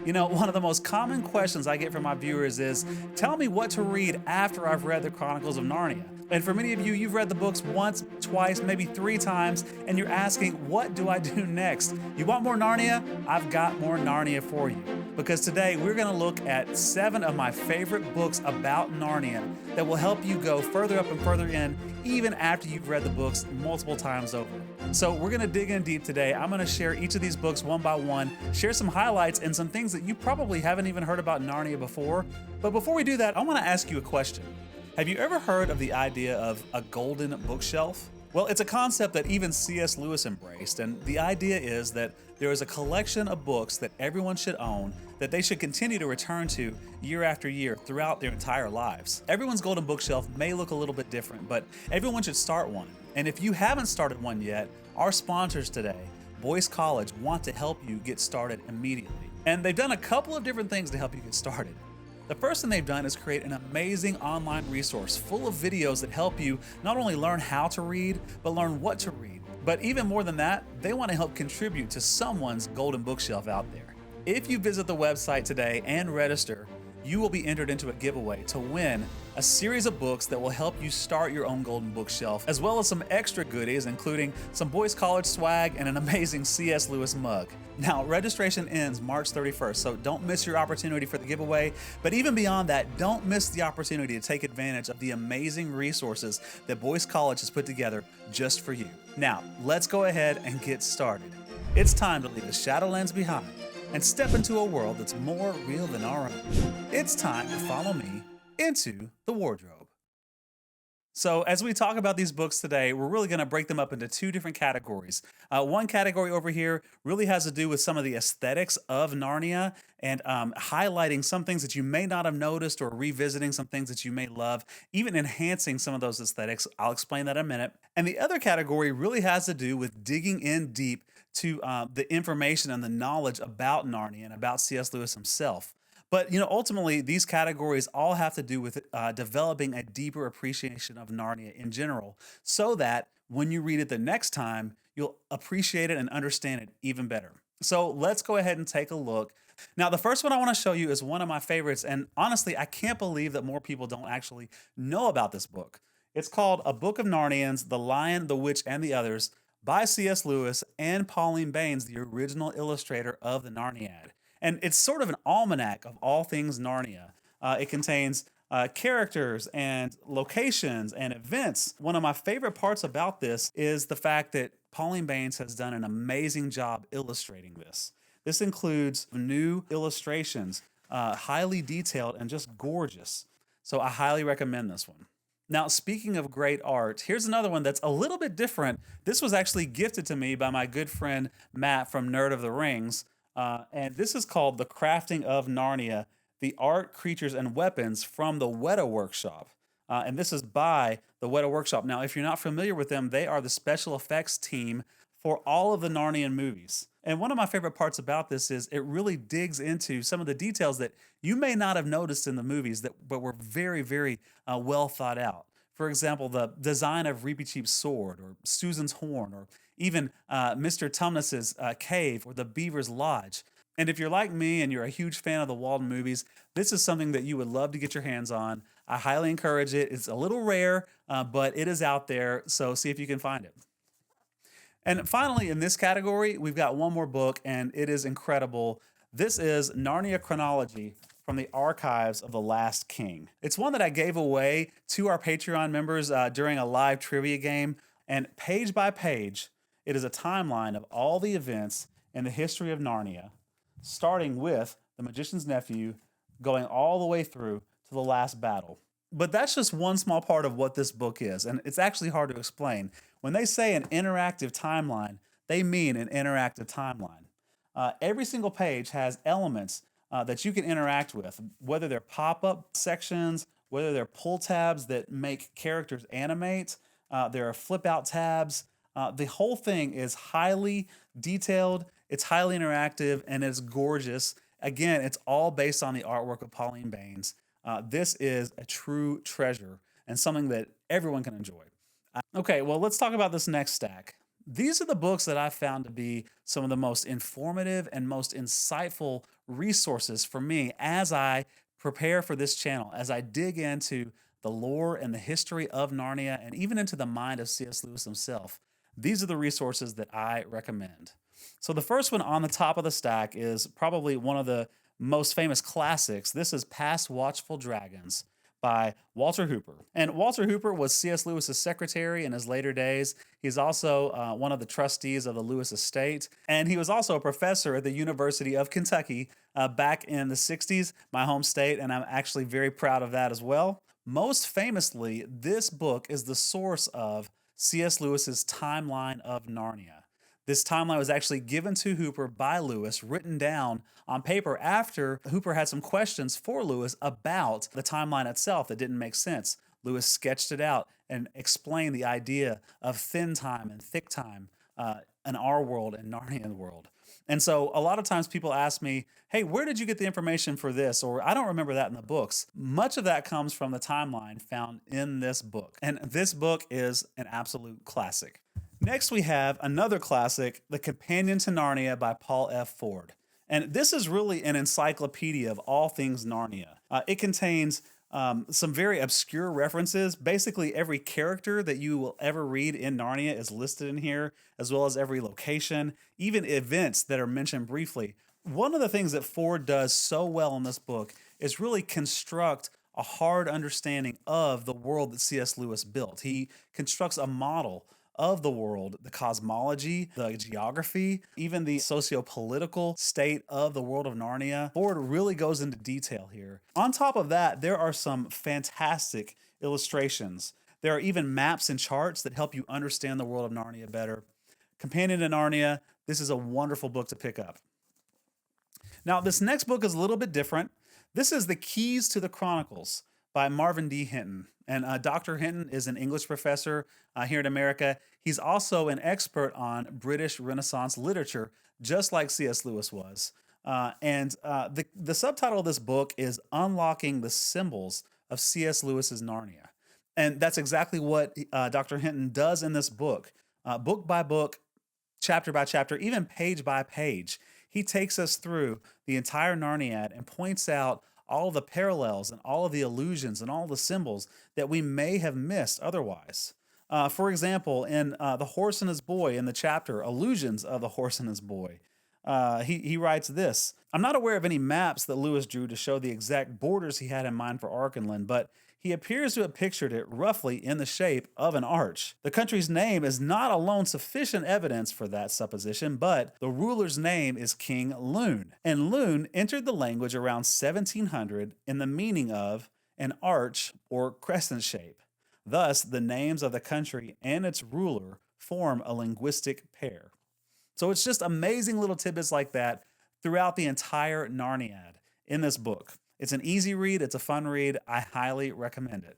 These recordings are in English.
You know, one of the most common questions I get from my viewers is, tell me what to read after I've read the Chronicles of Narnia. And for many of you, you've read the books once, twice, maybe three times, and you're asking, what do I do next? You want more Narnia? I've got more Narnia for you. Because today we're going to look at 7 of my favorite books about Narnia that will help you go further up and further in, even after you've read the books multiple times over. So we're going to dig in deep today. I'm going to share each of these books one by one, share some highlights and some things that you probably haven't even heard about Narnia before. But before we do that, I want to ask you a question. Have you ever heard of the idea of a golden bookshelf? Well, it's a concept that even C.S. Lewis embraced, and the idea is that there is a collection of books that everyone should own that they should continue to return to year after year throughout their entire lives. Everyone's golden bookshelf may look a little bit different, but everyone should start one. And if you haven't started one yet, our sponsors today, Boyce College, want to help you get started immediately. And they've done a couple of different things to help you get started. The first thing they've done is create an amazing online resource full of videos that help you not only learn how to read, but learn what to read. But even more than that, they want to help contribute to someone's golden bookshelf out there. If you visit the website today and register, you will be entered into a giveaway to win a series of books that will help you start your own golden bookshelf, as well as some extra goodies, including some Boyce College swag and an amazing C.S. Lewis mug. Now, registration ends March 31st, so don't miss your opportunity for the giveaway. But even beyond that, don't miss the opportunity to take advantage of the amazing resources that Boyce College has put together just for you. Now, let's go ahead and get started. It's time to leave the Shadowlands behind and step into a world that's more real than our own. It's time to follow me into the wardrobe. So as we talk about these books today, we're really going to break them up into 2 different categories. One category over here really has to do with some of the aesthetics of Narnia and highlighting some things that you may not have noticed or revisiting some things that you may love, even enhancing some of those aesthetics. I'll explain that in a minute. And the other category really has to do with digging in deep to the information and the knowledge about Narnia and about C.S. Lewis himself. But ultimately, these categories all have to do with developing a deeper appreciation of Narnia in general, so that when you read it the next time, you'll appreciate it and understand it even better. So let's go ahead and take a look. Now, the first one I want to show you is one of my favorites, and honestly, I can't believe that more people don't actually know about this book. It's called A Book of Narnians: The Lion, the Witch, and the Others by C.S. Lewis and Pauline Baynes, the original illustrator of the Narniad. And it's sort of an almanac of all things Narnia. It contains characters and locations and events. One of my favorite parts about this is the fact that Pauline Baynes has done an amazing job illustrating this. This includes new illustrations, highly detailed and just gorgeous. So I highly recommend this one. Now, speaking of great art, here's another one that's a little bit different. This was actually gifted to me by my good friend Matt from Nerd of the Rings. And this is called The Crafting of Narnia: The Art, Creatures, and Weapons from the Weta Workshop. And this is by the Weta Workshop. Now, if you're not familiar with them, they are the special effects team for all of the Narnian movies. And one of my favorite parts about this is it really digs into some of the details that you may not have noticed in the movies but were very, very well thought out. For example, the design of Reepicheep's sword, or Susan's horn, or even Mr. Tumnus's cave, or the Beaver's lodge. And if you're like me and you're a huge fan of the Walden movies, this is something that you would love to get your hands on. I highly encourage it. It's a little rare, but it is out there, so see if you can find it. And finally, in this category, we've got one more book, and it is incredible. This is Narnia Chronology from the Archives of the Last King. It's one that I gave away to our Patreon members during a live trivia game, and page by page, it is a timeline of all the events in the history of Narnia, starting with the magician's nephew, going all the way through to the last battle. But that's just one small part of what this book is, and it's actually hard to explain. When they say an interactive timeline, they mean an interactive timeline. Every single page has elements that you can interact with, whether they're pop-up sections, whether they're pull tabs that make characters animate, there are flip-out tabs. The whole thing is highly detailed, it's highly interactive, and it's gorgeous. Again, it's all based on the artwork of Pauline Baynes. This is a true treasure and something that everyone can enjoy. Okay, well, let's talk about this next stack. These are the books that I found to be some of the most informative and most insightful resources for me as I prepare for this channel, as I dig into the lore and the history of Narnia and even into the mind of C.S. Lewis himself. These are the resources that I recommend. So, the first one on the top of the stack is probably one of the most famous classics. This is Past Watchful Dragons by Walter Hooper. And Walter Hooper was C.S. Lewis's secretary in his later days. He's also one of the trustees of the Lewis estate. And he was also a professor at the University of Kentucky back in the 60s, my home state. And I'm actually very proud of that as well. Most famously, this book is the source of C.S. Lewis's timeline of Narnia. This timeline was actually given to Hooper by Lewis, written down on paper after Hooper had some questions for Lewis about the timeline itself that didn't make sense. Lewis sketched it out and explained the idea of thin time and thick time in our world and Narnian world. And so a lot of times people ask me, hey, where did you get the information for this? Or I don't remember that in the books. Much of that comes from the timeline found in this book. And this book is an absolute classic. Next, we have another classic, The Companion to Narnia by Paul F. Ford. And this is really an encyclopedia of all things Narnia. It contains some very obscure references. Basically, every character that you will ever read in Narnia is listed in here, as well as every location, even events that are mentioned briefly. One of the things that Ford does so well in this book is really construct a hard understanding of the world that C.S. Lewis built. He constructs a model of the world, the cosmology, the geography, even the socio-political state of the world of Narnia. Ford really goes into detail here. On top of that, there are some fantastic illustrations. There are even maps and charts that help you understand the world of Narnia better. Companion to Narnia, this is a wonderful book to pick up. Now, this next book is a little bit different. This is The Keys to the Chronicles by Marvin D. Hinton. And Dr. Hinton is an English professor here in America. He's also an expert on British Renaissance literature, just like C.S. Lewis was. The subtitle of this book is Unlocking the Symbols of C.S. Lewis's Narnia. And that's exactly what Dr. Hinton does in this book. Book by book, chapter by chapter, even page by page. He takes us through the entire Narniad and points out all the parallels and all of the allusions and all the symbols that we may have missed otherwise. For example, in The Horse and His Boy, in the chapter Allusions of the Horse and His Boy, he writes this: I'm not aware of any maps that Lewis drew to show the exact borders he had in mind for Archenland, but he appears to have pictured it roughly in the shape of an arch. The country's name is not alone sufficient evidence for that supposition, but the ruler's name is King Lune. And Lune entered the language around 1700 in the meaning of an arch or crescent shape. Thus, the names of the country and its ruler form a linguistic pair. So it's just amazing little tidbits like that throughout the entire Narniad in this book. It's an easy read. It's a fun read. I highly recommend it.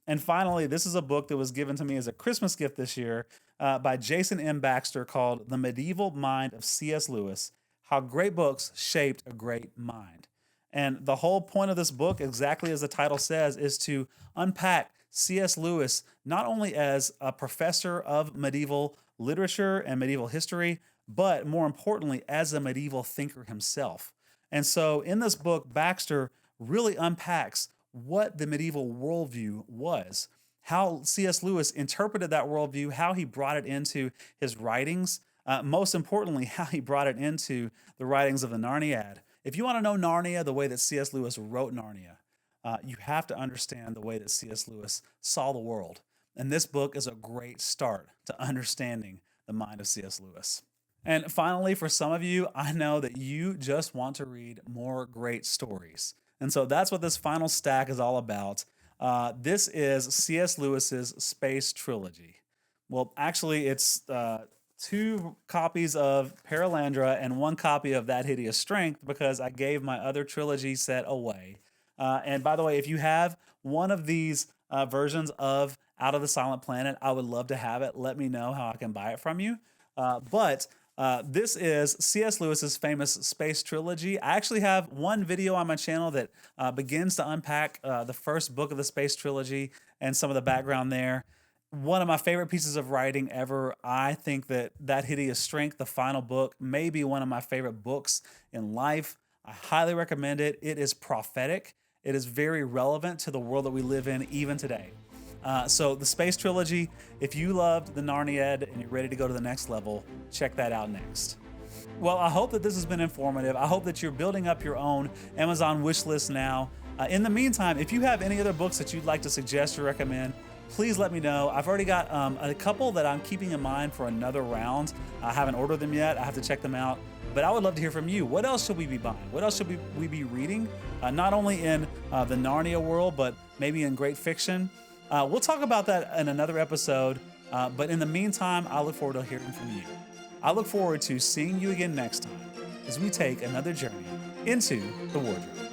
And finally, this is a book that was given to me as a Christmas gift this year by Jason M. Baxter called The Medieval Mind of C.S. Lewis: How Great Books Shaped a Great Mind. And the whole point of this book, exactly as the title says, is to unpack C.S. Lewis not only as a professor of medieval literature and medieval history, but more importantly, as a medieval thinker himself. And so in this book, Baxter really unpacks what the medieval worldview was, how C.S. Lewis interpreted that worldview, how he brought it into his writings, most importantly, how he brought it into the writings of the Narniad. If you want to know Narnia the way that C.S. Lewis wrote Narnia, you have to understand the way that C.S. Lewis saw the world. And this book is a great start to understanding the mind of C.S. Lewis. And finally, for some of you, I know that you just want to read more great stories. And so that's what this final stack is all about. This is C.S. Lewis's Space Trilogy. Well, actually, it's 2 copies of Paralandra and 1 copy of That Hideous Strength because I gave my other trilogy set away. And by the way, if you have one of these versions of Out of the Silent Planet, I would love to have it. Let me know how I can buy it from you. This is C.S. Lewis's famous Space Trilogy. I actually have one video on my channel that begins to unpack the first book of the Space Trilogy and some of the background there. One of my favorite pieces of writing ever. I think that That Hideous Strength, the final book, may be one of my favorite books in life. I highly recommend it. It is prophetic. It is very relevant to the world that we live in even today. So the Space Trilogy, if you loved the Narniad and you're ready to go to the next level, check that out next. Well, I hope that this has been informative. I hope that you're building up your own Amazon wish list now. In the meantime, if you have any other books that you'd like to suggest or recommend, please let me know. I've already got a couple that I'm keeping in mind for another round. I haven't ordered them yet. I have to check them out. But I would love to hear from you. What else should we be buying? What else should we be reading? Not only in the Narnia world, but maybe in great fiction. We'll talk about that in another episode. But in the meantime, I look forward to hearing from you. I look forward to seeing you again next time as we take another journey into the wardrobe.